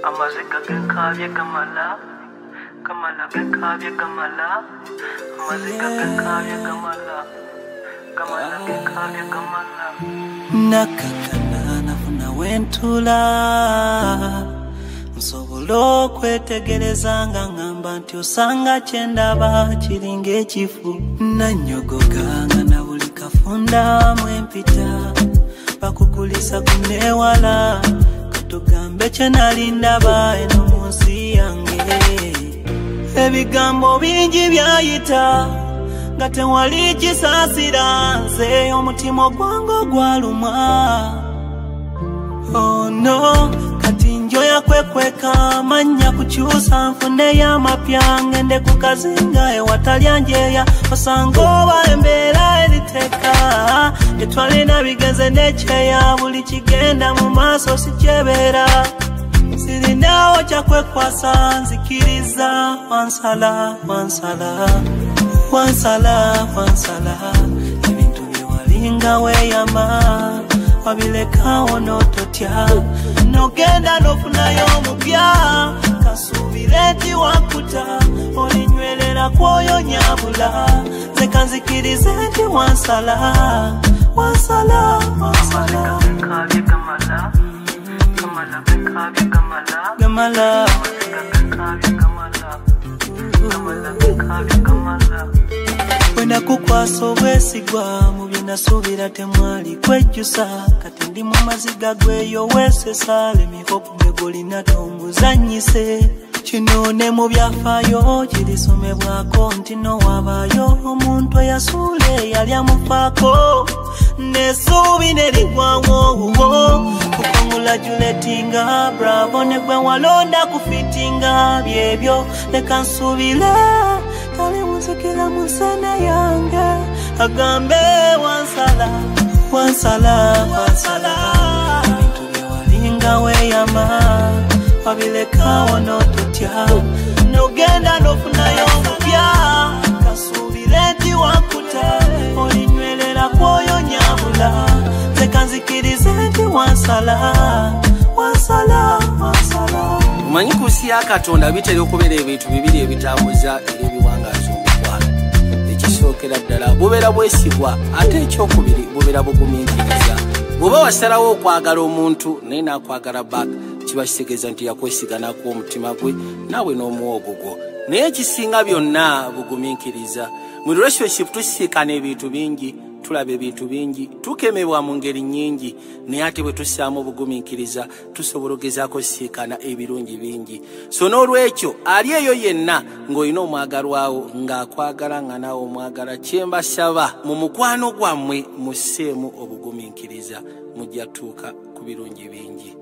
Amazika genkavye gamala, gamala genkavye gamala. Amazika genkavye gamala, gamala genkavye gamala. Nakakana nafuna wentula nsobola okwetegereza nga ngamba nti osanga kyendaba kiringa ekifu nanyogoga nga na buli kafunda mwempita bakukulisa kunewala katugambe kye nali ndaba eno mu nsi yange ebigambo bingi byayita nga tewali kisaasira nze omutima gwange gwaluma oh no kati njoya kwekweka manya kukyusa nfune y'amapya ngende ku kazinga ewatalya njeya osanga oba embeera eriteka tetwalina bigenze n'ekyeya buli kigenda mu maaso sikyebeera sirinawo kyakwekwasa nzikiriza wansala ebintu byewalinga weeyama wabilekawo n'ototya nogenda n'ofunayo omupya kasuubire nti wakuta olinywerera kwoyo nyabula nze kanzikirize nti wansala gamala wena kukwasa obwesigwa mu byenasuubira temwali kwejjusa kati ndi mu maziga gweyo weesesa lemihopu gegolina tomuzanyise kino ne mu byafaayo kirisomebwako nti nowaabayo omuntu eyasuule yali amufaako n'essuubi ne ligwawo okongulajuletinga bravo ne gwe walonda kufitinga byebyo leka nsuubire kali muzikira mu nsana yange agambe wansala ebintu byewalinga weeyama wabilekawo n'ototya nogenda n'ofunayo omupya kasuubire nti wakuta olinywerera kwoyo nyabula nze kanzikirize nti wansala Omanyi ku nsi ya Katonda bitera okubeera ebintu bibiri ebitambuza eby'ebiwangaazi omukwano. Ekisookera ddala bubeera bwesigwa ate ekyokubiri bubeera bugumiikiriza. Bw'oba wasalawo okwagala omuntu naye n'akwagala back kiba kitegeeza nti yakwesiganaku omutima gwe naawe n'omuwogo gwo. Naye ekisinga byonna bugumiikiriza. Mu relationship tusiikana ebintu bingi, tulaba ebintu bingi, tukemebwa mu ngeri nnyingi, naye ate bwe tussaamu obugumiikiriza tusobola okugezaako kusiikana ebirungi bingi. So n'olwekyo ali eyo yenna ng'olina omwagalwawo ng'akwagala nga naawe omwagala, kye mbasaba mu mukwano gwammwe musseemu obugumiikiriza, mujja tuuka ku birungi bingi.